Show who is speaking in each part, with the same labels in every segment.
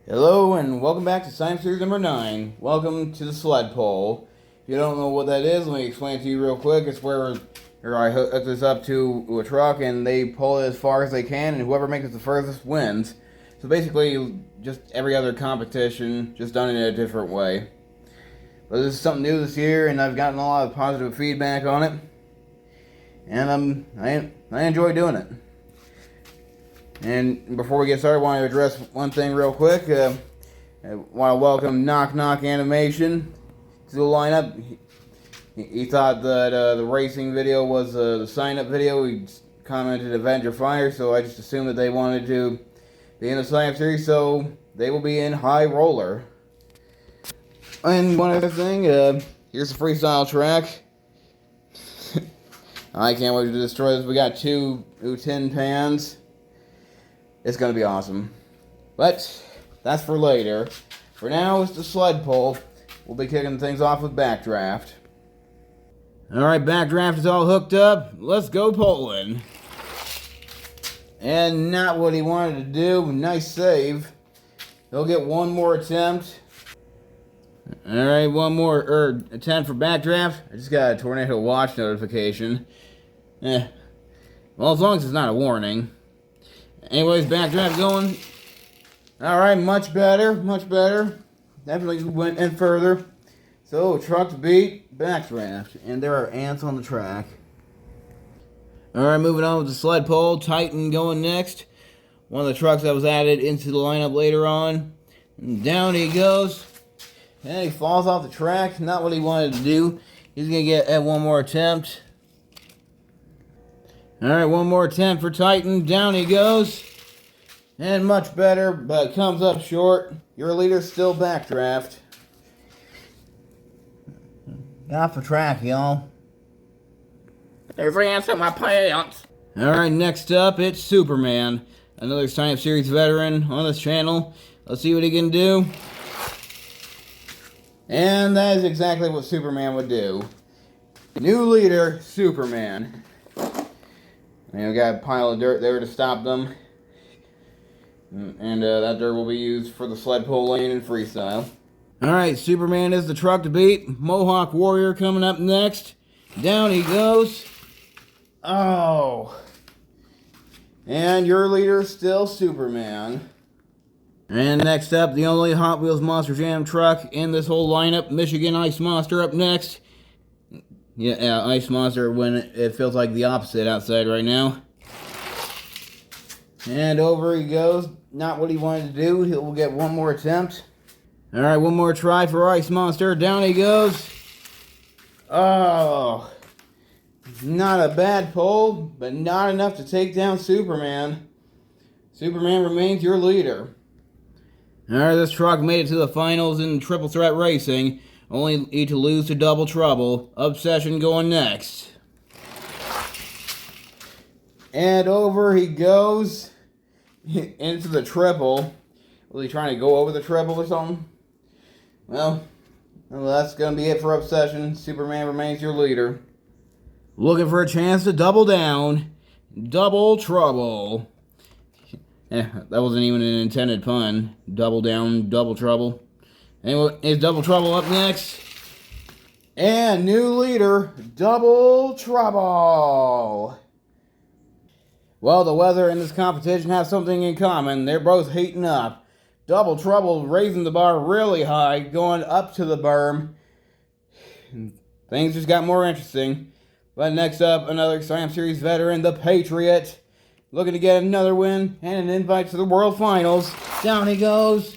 Speaker 1: Hello and welcome back to Science Series number 9. Welcome to the sled pole. If you don't know what that is, let me explain it to you real quick. It's where I hook this up to a truck and they pull it as far as they can, and whoever makes it the furthest wins. So basically, just every other competition, just done in a different way. But this is something new this year, and I've gotten a lot of positive feedback on it. And I enjoy doing it. And before we get started, I want to address one thing real quick. I want to welcome Knock Knock Animation to the lineup. He thought that the racing video was the sign-up video. He commented Avenger Fire, so I just assumed that they wanted to be in the sign-up series, so they will be in High Roller. And one other thing, here's the freestyle track. I can't wait to destroy this. We got two tin pans. It's going to be awesome. But that's for later. For now, it's the sled pole. We'll be kicking things off with backdraft. Alright, backdraft is all hooked up. Let's go polling. And not what he wanted to do. Nice save. He'll get one more attempt. Alright, one more attempt for backdraft. I just got a tornado watch notification. Well, as long as it's not a warning. Anyways, backdraft going. Alright, much better, much better. Definitely went in further. So, truck to beat, backdraft. And there are ants on the track. Alright, moving on with the sled pole. Titan going next. One of the trucks that was added into the lineup later on. And down he goes. And he falls off the track. Not what he wanted to do. He's going to get one more attempt. Alright, one more attempt for Titan. Down he goes. And much better, but comes up short. Your leader's still backdraft. Get off the track, y'all.
Speaker 2: There's ants in my pants.
Speaker 1: Alright, next up, it's Superman. Another Science Series veteran on this channel. Let's see what he can do. And that is exactly what Superman would do. New leader, Superman. And we got a pile of dirt there to stop them. And that dirt will be used for the sled pole lane and freestyle. Alright, Superman is the truck to beat. Mohawk Warrior coming up next. Down he goes. Oh. And your leader is still Superman. And next up, the only Hot Wheels Monster Jam truck in this whole lineup. Michigan Ice Monster up next. Yeah, Ice Monster when it feels like the opposite outside right now. And over he goes. Not what he wanted to do. He'll get one more attempt. Alright, one more try for Ice Monster. Down he goes. Oh. Not a bad pull, but not enough to take down Superman. Superman remains your leader. Alright, this truck made it to the finals in Triple Threat Racing. Only need to lose to Double Trouble. Obsession going next. And over he goes. Into the triple. Was he trying to go over the triple or something? Well, that's going to be it for Obsession. Superman remains your leader. Looking for a chance to double down. Double Trouble. That wasn't even an intended pun. Double down, Double Trouble. Anyway, is Double Trouble up next? And new leader, Double Trouble. Well, the weather and this competition have something in common. They're both heating up. Double Trouble raising the bar really high, going up to the berm. Things just got more interesting. But next up, another Science Series veteran, the Patriot. Looking to get another win and an invite to the World Finals. Down he goes.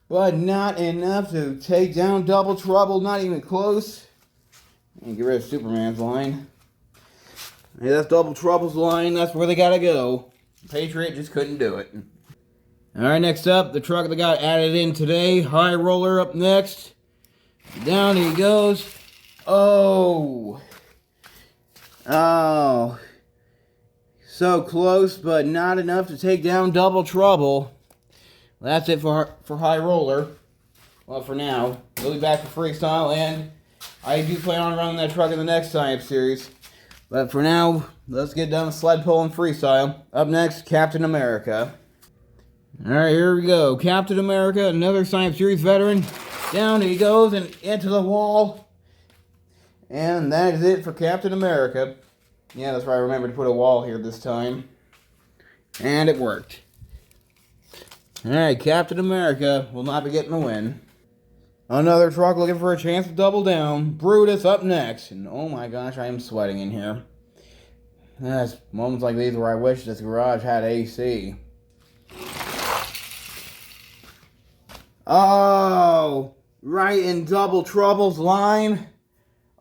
Speaker 1: But not enough to take down Double Trouble, not even close. And get rid of Superman's line. Hey, that's Double Trouble's line, that's where they gotta go. Patriot just couldn't do it. Alright, next up, the truck that got added in today. High Roller up next. Down he goes. Oh. Oh. So close, but not enough to take down Double Trouble. That's it for High Roller. Well, for now. We'll be back for freestyle, and I do plan on running that truck in the next Science Series. But for now, let's get done with sled pole and freestyle. Up next, Captain America. Alright, here we go. Captain America, another Science Series veteran. Down he goes and into the wall. And that is it for Captain America. Yeah, that's right. I remembered to put a wall here this time. And it worked. Alright, Captain America will not be getting the win. Another truck looking for a chance to double down. Brutus up next. And oh my gosh, I am sweating in here. There's moments like these where I wish this garage had AC. Oh, right in Double Trouble's line.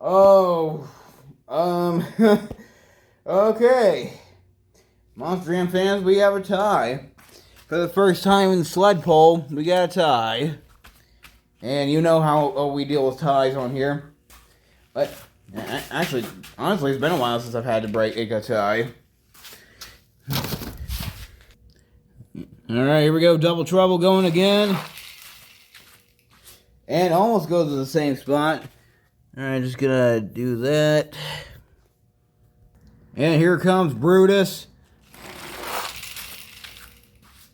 Speaker 1: Oh, okay. Monster Jam fans, we have a tie. For the first time in Sled Poll, we got a tie. And you know how we deal with ties on here. But, actually, honestly, it's been a while since I've had to break a tie. Alright, here we go. Double Trouble going again. And almost goes to the same spot. Alright, just gonna do that. And here comes Brutus.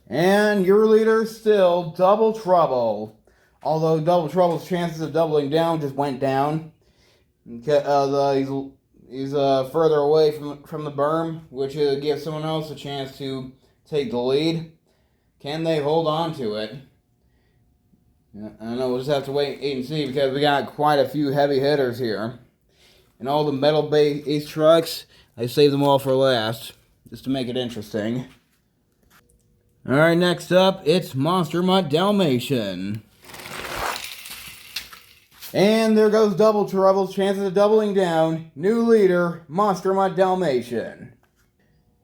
Speaker 1: And your leader still, Double Trouble. Although Double Trouble's chances of doubling down just went down. He's further away from the berm, which gives someone else a chance to take the lead. Can they hold on to it? I don't know, we'll just have to wait and see because we got quite a few heavy hitters here. And all the metal-based trucks, I saved them all for last, just to make it interesting. Alright, next up, it's Monster Mutt Dalmatian. And there goes Double Trouble's chances of doubling down. New leader, Monster Mutt Dalmatian.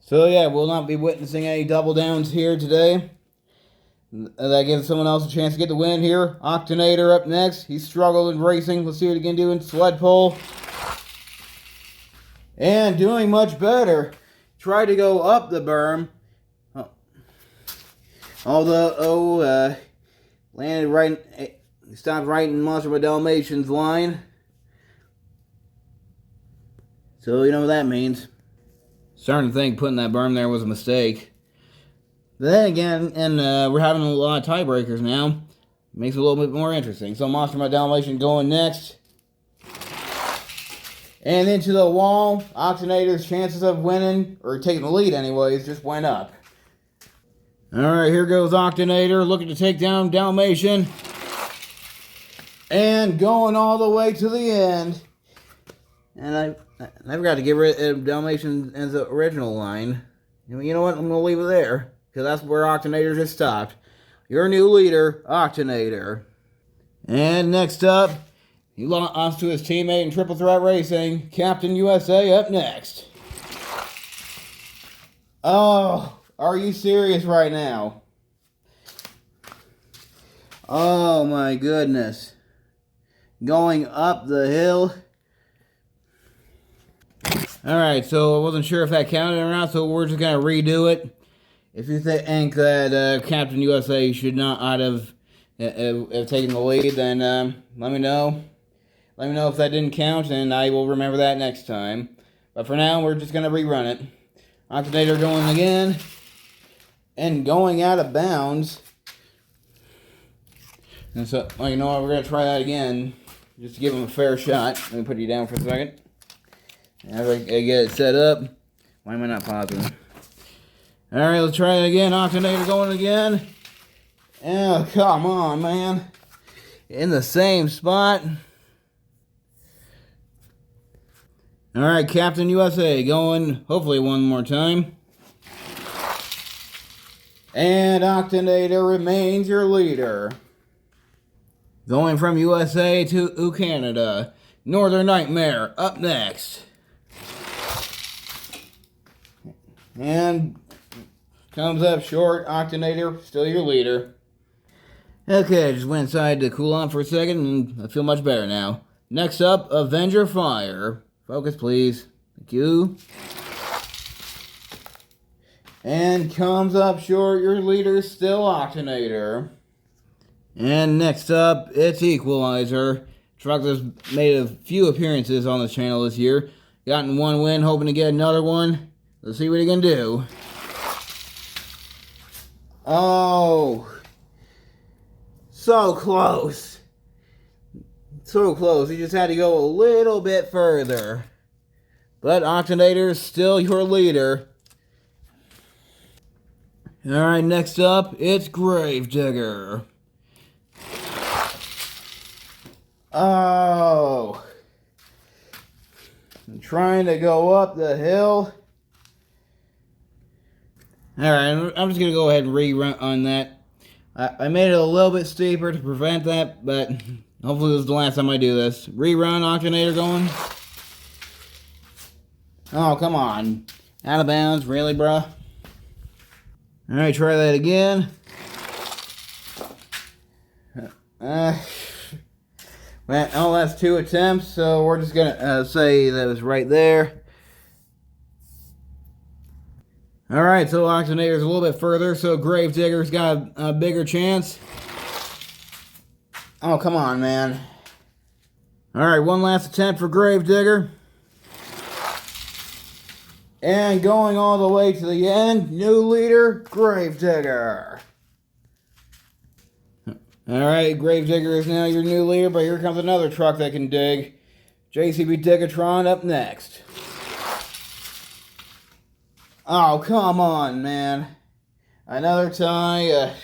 Speaker 1: So yeah, we'll not be witnessing any double downs here today. That gives someone else a chance to get the win here. Octonator up next. He struggled in racing. Let's see what he can do in Sled Pole. And doing much better. Tried to go up the berm. Although, landed right... Stopped right in Monster Mutt Dalmatian's line. So you know what that means. Starting to think putting that berm there was a mistake. But then again, and we're having a lot of tiebreakers now. Makes it a little bit more interesting. So Monster Mutt Dalmatian going next. And into the wall. Octonator's chances of winning, or taking the lead anyways, just went up. Alright, here goes Octonator looking to take down Dalmatian. And going all the way to the end. And I forgot to get rid of Dalmatian as the original line. You know what? I'm going to leave it there. Because that's where Octonator just stopped. Your new leader, Octonator. And next up, he lost to his teammate in Triple Threat Racing. Captain USA up next. Oh, are you serious right now? Oh my goodness. Going up the hill. Alright, so I wasn't sure if that counted or not, so we're just going to redo it. If you think that Captain USA should not have taken the lead, then let me know. Let me know if that didn't count, and I will remember that next time. But for now, we're just going to rerun it. Octonator going again. And going out of bounds. And so, well, you know what, we're going to try that again. Just to give him a fair shot. Let me put you down for a second. After I get it set up. Why am I not pausing? Alright, let's try it again. Octonator going again. Oh, come on, man. In the same spot. Alright, Captain USA going, hopefully one more time. And Octonator remains your leader. Going from USA to Canada. Northern Nightmare up next. And comes up short. Octonator, still your leader. Okay, just went inside to cool on for a second and I feel much better now. Next up, Avenger Fire. Focus, please. Thank you. And comes up short. Your leader is still Octonator. And next up, it's Equalizer. Truck that's made a few appearances on this channel this year. Gotten one win, hoping to get another one. Let's see what he can do. Oh, so close. So close. He just had to go a little bit further. But Octonator is still your leader. Alright, next up, it's Gravedigger. Oh. I'm trying to go up the hill. Alright, I'm just going to go ahead and rerun on that. I made it a little bit steeper to prevent that, but hopefully this is the last time I do this. Rerun, Octonator going. Oh, come on. Out of bounds, really, bruh? Alright, try that again. Well, that's 2 attempts, so we're just gonna say that was right there. Alright, so Octonator's a little bit further, so Gravedigger's got a bigger chance. Oh, come on, man. Alright, one last attempt for Gravedigger. And going all the way to the end, new leader, Gravedigger. Alright, Gravedigger is now your new leader, but here comes another truck that can dig. JCB Diggatron up next. Oh, come on, man. Another tie.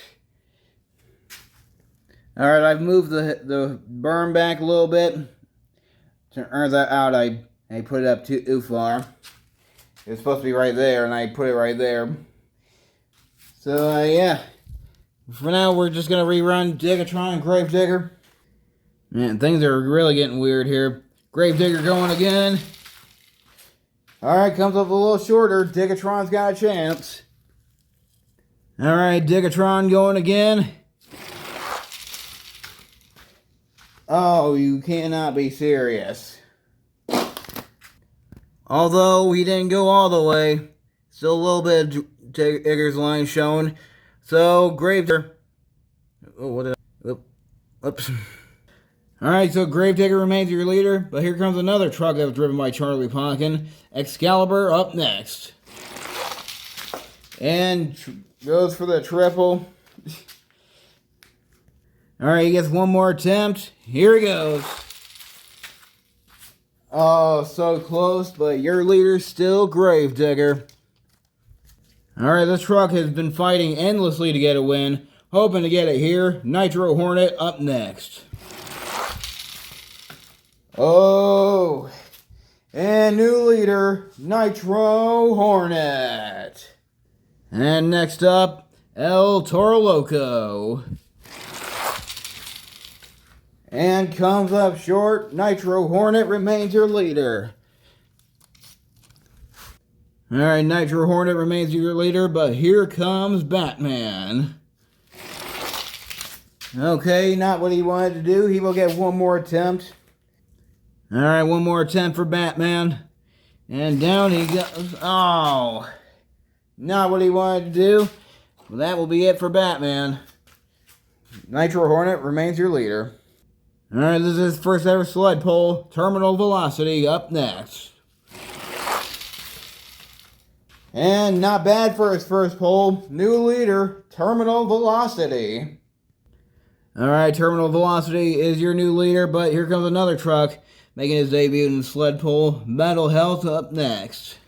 Speaker 1: Alright, I've moved the berm back a little bit. To earn that out, I put it up too far. It was supposed to be right there, and I put it right there. So, yeah. For now, we're just going to rerun Diggatron and Gravedigger. Man, things are really getting weird here. Gravedigger going again. Alright, comes up a little shorter. Diggatron's got a chance. Alright, Diggatron going again. Oh, you cannot be serious. Although he didn't go all the way. Still a little bit of Digger's line shown. So, Gravedigger. Oh, what did I... Oops. Alright, so Gravedigger remains your leader, but here comes another truck that was driven by Charlie Ponkin. Excalibur up next. And goes for the triple. Alright, he gets one more attempt. Here he goes. Oh, so close, but your leader's still Gravedigger. Alright, this truck has been fighting endlessly to get a win. Hoping to get it here. Nitro Hornet up next. Oh, and new leader, Nitro Hornet. And next up, El Toro Loco. And comes up short, Nitro Hornet remains your leader. Alright, Nitro Hornet remains your leader, but here comes Batman. Okay, not what he wanted to do. He will get one more attempt. Alright, one more attempt for Batman. And down he goes. Oh, not what he wanted to do. Well, that will be it for Batman. Nitro Hornet remains your leader. Alright, this is his first ever sled pull. Terminal Velocity up next. And not bad for his first pull. New leader, Terminal Velocity. Alright, Terminal Velocity is your new leader, but here comes another truck making his debut in the sled pull. Metal Health up next.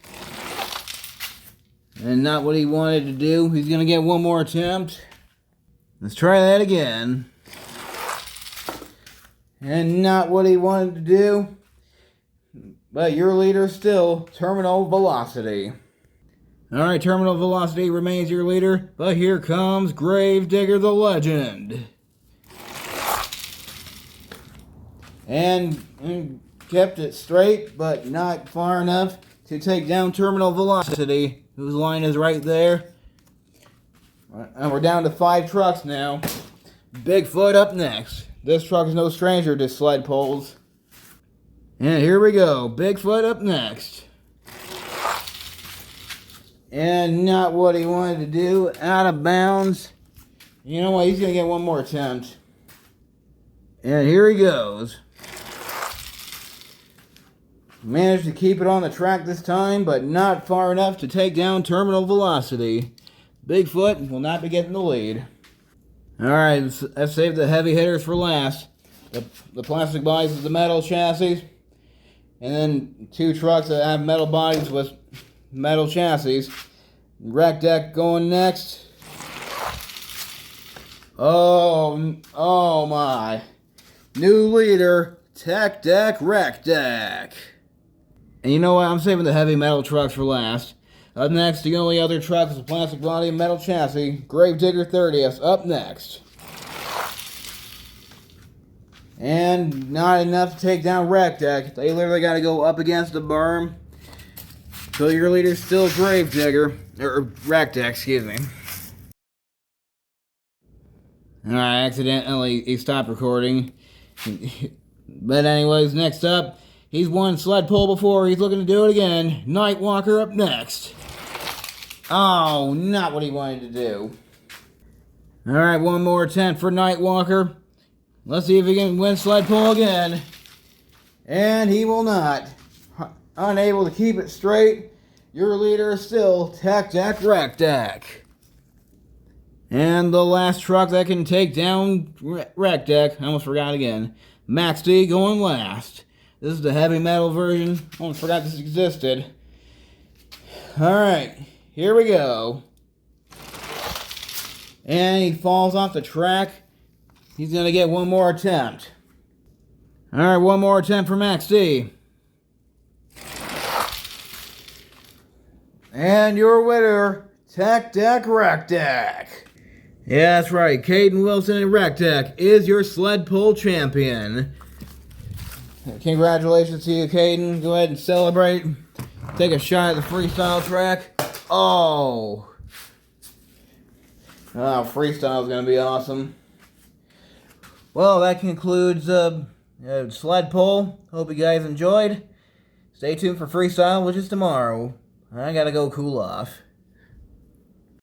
Speaker 1: And not what he wanted to do. He's going to get one more attempt. Let's try that again. And not what he wanted to do. But your leader still, Terminal Velocity. Alright, Terminal Velocity remains your leader, but here comes Gravedigger the Legend. And kept it straight, but not far enough to take down Terminal Velocity, whose line is right there. And we're down to 5 trucks now. Bigfoot up next. This truck is no stranger to sled pulls. And here we go. Bigfoot up next. And not what he wanted to do. Out of bounds. You know what? He's going to get one more attempt. And here he goes. Managed to keep it on the track this time, but not far enough to take down Terminal Velocity. Bigfoot will not be getting the lead. Alright, let's save the heavy hitters for last. The plastic bodies with the metal chassis. And then 2 trucks that have metal bodies with metal chassis. Wreck deck going next. Oh my. New leader, Tech Deck Wreck Deck. And you know what? I'm saving the heavy metal trucks for last. Up next, the only other truck is a plastic body and metal chassis. Gravedigger 30th up next. And not enough to take down Wreck Deck. They literally got to go up against the berm. So your leader's still Gravedigger. Or Wreck Deck, excuse me. I accidentally he stopped recording. But anyways, next up, he's won sled pull before. He's looking to do it again. Nightwalker up next. Oh, not what he wanted to do. Alright, one more attempt for Nightwalker. Let's see if he can win sled pull again. And he will not. Unable to keep it straight. Your leader is still Tech Deck Wreck Deck. And the last truck that can take down Wreck Deck, I almost forgot again. Max D going last. This is the heavy metal version. I almost forgot this existed. Alright, here we go. And he falls off the track. He's going to get one more attempt. Alright, one more attempt for Max D. And your winner, Tech Deck Wreck Deck. Yeah, that's right. Caden Wilson and Wreck Deck is your sled pull champion. Congratulations to you, Caden. Go ahead and celebrate. Take a shot at the freestyle track. Oh, freestyle is going to be awesome. Well, that concludes sled pull. Hope you guys enjoyed. Stay tuned for freestyle, which is tomorrow. I gotta go cool off.